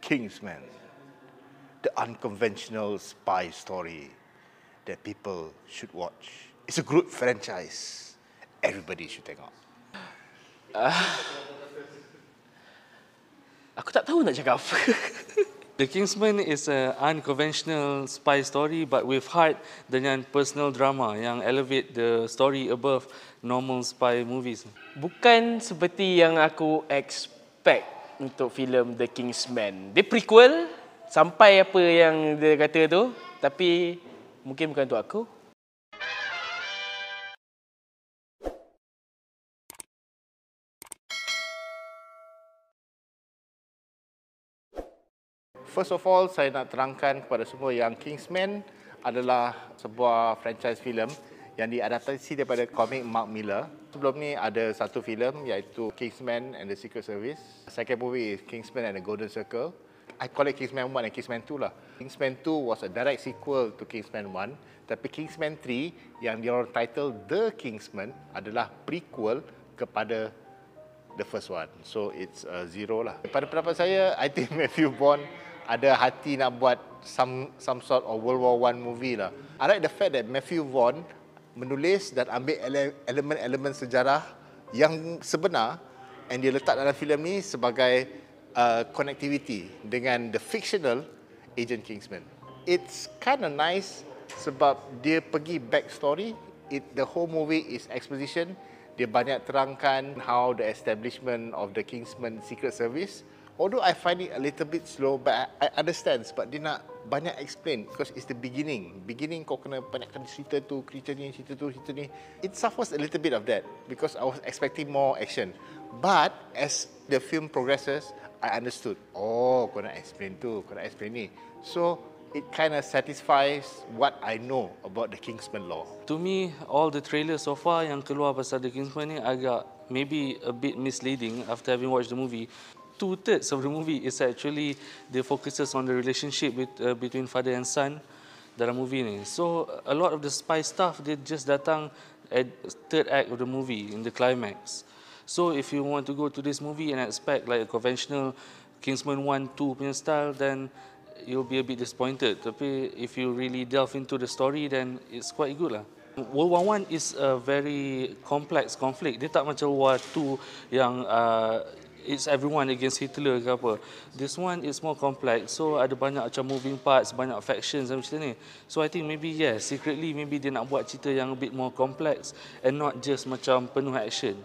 KINGSMAN, the unconventional spy story that people should watch. It's a good franchise. Everybody should tengok. Aku tak tahu nak cakap apa. The Kingsman is an unconventional spy story but with heart dengan personal drama yang elevate the story above normal spy movies. Bukan seperti yang aku expect untuk filem The Kingsman. Dia prequel sampai apa yang dia kata tu, tapi mungkin bukan untuk aku. First of all, saya nak terangkan kepada semua yang KINGSMAN adalah sebuah franchise filem yang diadaptasi daripada komik Mark Millar. Sebelum ni ada satu filem iaitu KINGSMAN and the Secret Service. Second movie is KINGSMAN and the Golden Circle. I call it KINGSMAN 1 and KINGSMAN 2 lah. KINGSMAN 2 was a direct sequel to KINGSMAN 1. Tapi KINGSMAN 3 yang diorang title The Kingsman adalah prequel kepada the first one. So it's zero lah. Pada pendapat saya, I think Matthew Vaughn ada hati nak buat some sort of World War I movie lah. I like the fact that Matthew Vaughn menulis dan ambil elemen-elemen sejarah yang sebenar and dia letak dalam filem ni sebagai connectivity dengan the fictional Agent Kingsman. It's kind of nice sebab dia pergi backstory. The whole movie is exposition. Dia banyak terangkan how the establishment of the Kingsman Secret Service. Although I find it a little bit slow, but I understand sebab dia nak banyak explain because it's the beginning. Beginning kau kena banyakkan cerita tu, cerita ni, cerita tu, cerita ni. It suffers a little bit of that because I was expecting more action. But as the film progresses, I understood. Oh, kau nak explain tu, kau nak explain ni. So it kind of satisfies what I know about the Kingsman lore. To me, all the trailers so far yang keluar pasal The Kingsman ni agak maybe a bit misleading after having watched the movie. 2/3 of the movie is actually the focuses on the relationship between father and son dalam movie ni. So a lot of the spy stuff dia just datang at third act of the movie in the climax. So if you want to go to this movie and expect like a conventional Kingsman 1, 2 punya style, then you'll be a bit disappointed. Tapi if you really delve into the story, then it's quite good lah. World War I is a very complex conflict. Dia tak macam World War II yang it's everyone against Hitler ke apa. This one is more complex. So ada banyak macam moving parts, banyak factions macam ni. So I think maybe yes, secretly maybe dia nak buat cerita yang a bit more complex and not just macam penuh action.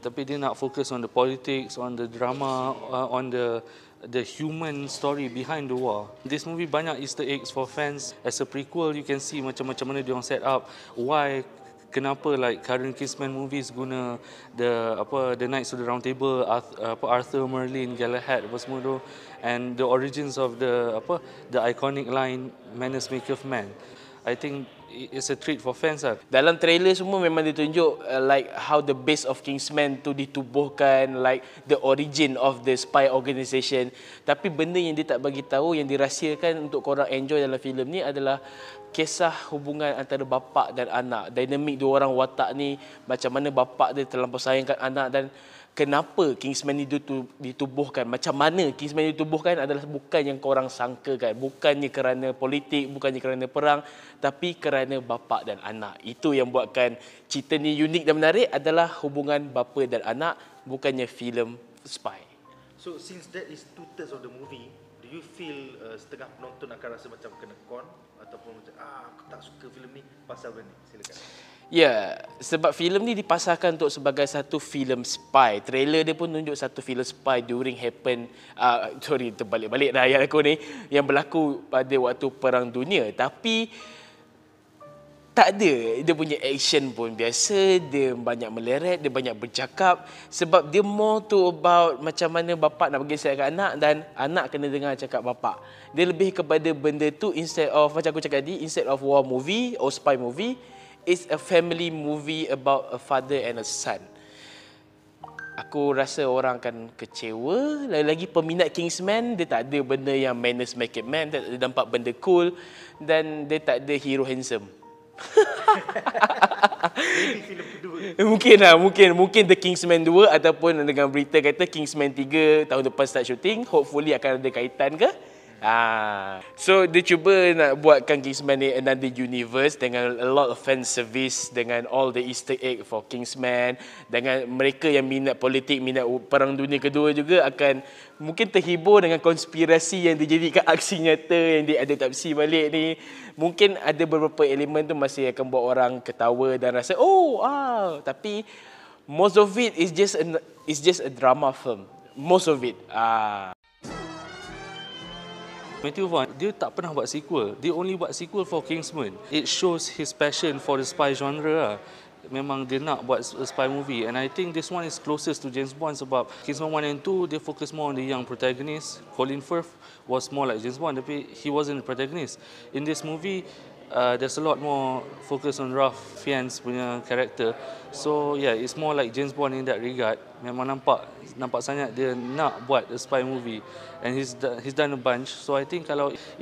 Tapi dia nak focus on the politics, on the drama, on the human story behind the war. This movie banyak Easter eggs for fans. As a prequel, you can see macam mana dia orang set up, why, kenapa like current Kingsman movies guna the Knights of the Round Table, Arthur, Merlin, Galahad apa semua tu, and the origins of the iconic line "Manners maketh man." I think it's a treat for fans lah. Dalam trailer semua memang ditunjuk like how the base of Kingsman tu ditubuhkan, like the origin of the spy organisation. Tapi benda yang dia tak bagi tahu, yang dirahsiakan untuk korang enjoy dalam filem ni adalah kisah hubungan antara bapa dan anak. Dinamik dua orang watak ni, macam mana bapa dia terlampau sayangkan anak dan kenapa Kingsman itu ditubuhkan. Macam mana Kingsman ditubuhkan adalah bukan yang korang sangkakan. Bukannya kerana politik, bukannya kerana perang, tapi kerana bapa dan anak. Itu yang buatkan cerita ni unik dan menarik adalah hubungan bapa dan anak, bukannya filem spy. So since that is 2/3 of the movie, do you feel setengah penonton akan rasa macam kena con ataupun macam aku tak suka filem ni pasal benda ni? Silakan. Ya, sebab filem ni dipasarkan untuk sebagai satu filem spy. Trailer dia pun tunjuk satu filem spy during terbalik-balik dah ayat aku ni, yang berlaku pada waktu Perang Dunia. Tapi tak ada, dia punya action pun biasa, dia banyak meleret, dia banyak bercakap sebab dia more to about macam mana bapa nak bagi sayang kat anak dan anak kena dengar cakap bapa. Dia lebih kepada benda tu instead of, macam aku cakap tadi, instead of war movie or spy movie, it's a family movie about a father and a son. Aku rasa orang akan kecewa. Lagi-lagi peminat Kingsman, dia tak ada benda yang manners make it man, dia nampak benda cool dan dia tak ada hero handsome. Maybe filem kedua. Mungkin lah, mungkin The Kingsman 2 ataupun dengan berita kata Kingsman 3 tahun depan start shooting, hopefully akan ada kaitan ke? So dia cuba nak buatkan Kingsman ni another universe dengan a lot of fan service, dengan all the easter egg for Kingsman, dengan mereka yang minat politik, minat Perang Dunia II juga akan mungkin terhibur dengan konspirasi yang dijadikan aksi nyata yang diadaptasi balik ni. Mungkin ada beberapa elemen tu masih akan buat orang ketawa dan rasa tapi most of it is just a drama film. Most of it. Matthew Vaughn, dia tak pernah buat sequel. Dia only buat sequel for Kingsman. It shows his passion for the spy genre lah. Memang dia nak buat a spy movie. And I think this one is closest to James Bond sebab Kingsman 1 and 2, they focus more on the young protagonist. Colin Firth was more like James Bond, tapi he wasn't the protagonist. In this movie, there's a lot more focus on Ralph Fiennes punya character. So yeah, it's more like James Bond in that regard. Memang nampak sangat dia nak buat a spy movie, and he's done a bunch. So I think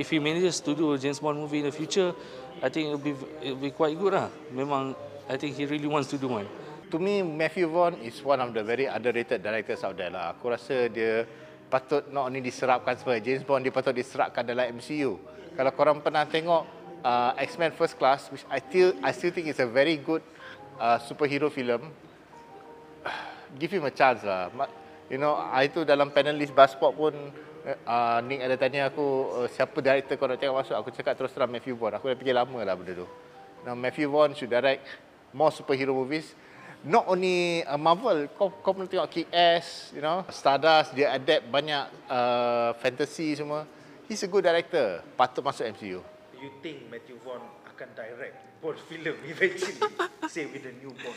if he manages to do a James Bond movie in the future, I think it'll be quite good lah. Memang I think he really wants to do one. To me, Matthew Vaughn is one of the very underrated directors out there lah. Aku rasa dia patut not only diserapkan sebagai James Bond, dia patut diserapkan dalam MCU. Kalau korang pernah tengok X-Men First Class, which I still think is a very good superhero film, give him a chance lah. You know, itu dalam panelis BuzzPop pun Nick ada tanya aku siapa director kau nak tengok masuk. Aku cakap terus terang Matthew Vaughn. Aku dah fikir lama lah benda tu. Now, Matthew Vaughn should direct more superhero movies. Not only Marvel, kau pernah tengok Kick-Ass, you know, Stardust, dia adapt banyak fantasy semua. He's a good director. Patut masuk MCU. You think Matthew Vaughn akan direct Bond film eventually? Say with the new Bond.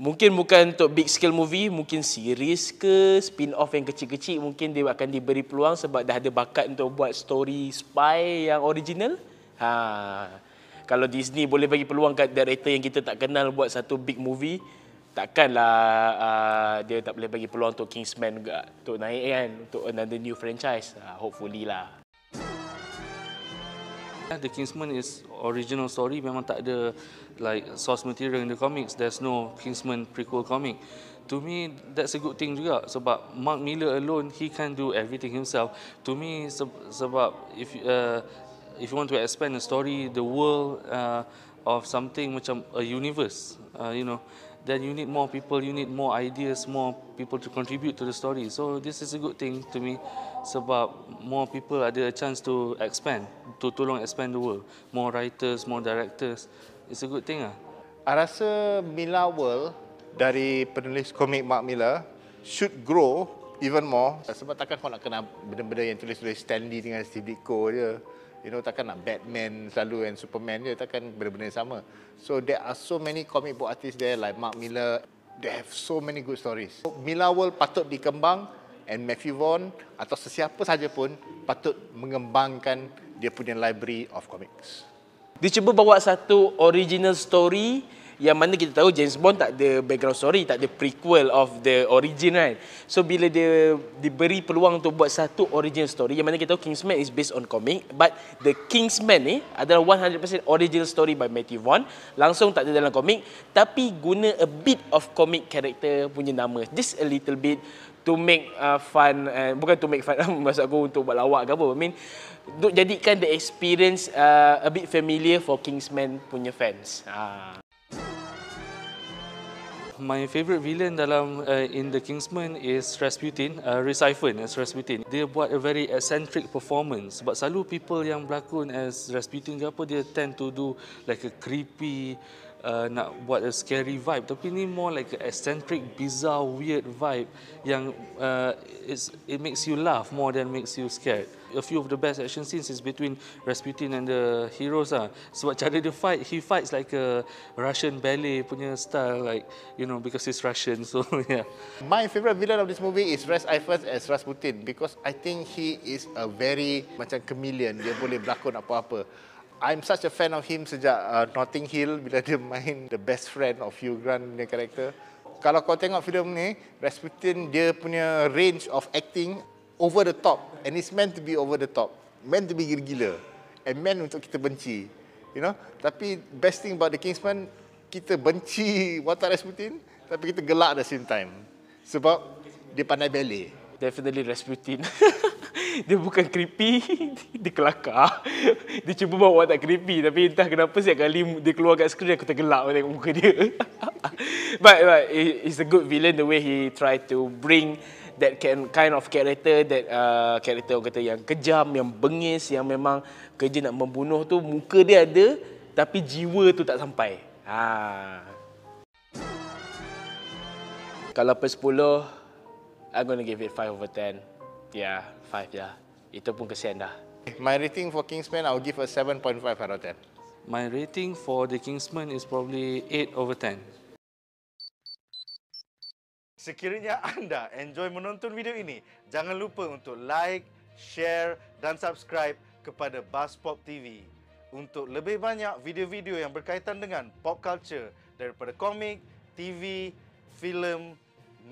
Mungkin bukan untuk big scale movie, mungkin series ke, spin-off yang kecil-kecil, mungkin dia akan diberi peluang sebab dah ada bakat untuk buat story spy yang original. Kalau Disney boleh bagi peluang kat director yang kita tak kenal buat satu big movie, takkanlah dia tak boleh bagi peluang untuk Kingsman juga, untuk naik kan, untuk another new franchise. Hopefully lah. The Kingsman is original story, memang tak ada like source material in the comics. There's no Kingsman prequel comic. To me, that's a good thing juga sebab Mark Millar alone, he can do everything himself. To me, sebab if you want to expand a story, the world of something macam a universe, you know, then you need more people, you need more ideas, more people to contribute to the story. So this is a good thing to me sebab more people ada a chance to expand, to tolong expand the world. More writers, more directors. It's a good thing lah. I rasa MillarWorld dari penulis komik Mark Millar should grow even more. Sebab takkan kau nak kena benda-benda yang tulis-tulis Stanley dengan Steve Ditko je. You know, takkan nak Batman selalu and Superman je, takkan benda-benda yang sama. So there are so many comic book artists there like Mark Millar. They have so many good stories. So, MillarWorld patut dikembang, and Matthew Vaughn atau sesiapa sahaja pun patut mengembangkan dia punya library of comics. Dia cuba bawa satu original story yang mana kita tahu James Bond tak ada background story, tak ada prequel of the origin kan. So bila dia diberi peluang untuk buat satu original story yang mana kita tahu Kingsman is based on comic, but the Kingsman ni adalah 100% original story by Matthew Vaughn, langsung tak ada dalam komik, tapi guna a bit of comic character punya nama, just a little bit to make fun, bukan to make fun maksud aku untuk buat lawak ke apa, I mean untuk jadikan the experience a bit familiar for Kingsman punya fans. My favourite villain dalam in the Kingsman is Rasputin, Recifen as Rasputin. Dia buat a very eccentric performance sebab selalu people yang berlakon as Rasputin ke apa, dia tend to do like a creepy, nak buat a scary vibe, tapi ni more like a eccentric, bizarre, weird vibe yang it makes you laugh more than makes you scared. A few of the best action scenes is between Rasputin and the heroes lah. Sebab cara dia fight, he fights like a Russian ballet punya style, like, you know, because he's Russian, so yeah. My favourite villain of this movie is Reaksi as Rasputin because I think he is a very macam chameleon, dia boleh berlakon apa-apa. I'm such a fan of him sejak Notting Hill bila dia main the best friend of Hugh Grant punya karakter. Kalau kau tengok filem ni, Rasputin dia punya range of acting over the top, and it's meant to be over the top, meant to be gila-gila, and meant untuk kita benci. Tapi best thing about the Kingsman, kita benci Watak Rasputin, tapi kita gelak at the same time. Sebab dia pandai ballet. Definitely Rasputin. Dia bukan creepy, dia kelakar. Dia cuba bawa watak creepy, tapi entah kenapa setiap kali dia keluar kat skrin aku tergelak tengok muka dia. But he's a good villain the way he try to bring that kind of character, that character orang kata yang kejam, yang bengis, yang memang kerja nak membunuh tu, muka dia ada tapi jiwa tu tak sampai. Kalau per 10, I'm gonna give it 5/10. Yeah, 5 lah. Itu pun kesian dah. My rating for Kingsman, I'll give a 7.5 out of 10. My rating for The Kingsman is probably 8/10. Sekiranya anda enjoy menonton video ini, jangan lupa untuk like, share dan subscribe kepada BuzzPopTV untuk lebih banyak video-video yang berkaitan dengan pop culture daripada komik, TV, filem,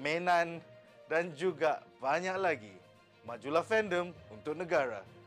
mainan dan juga banyak lagi. Majulah fandom untuk negara.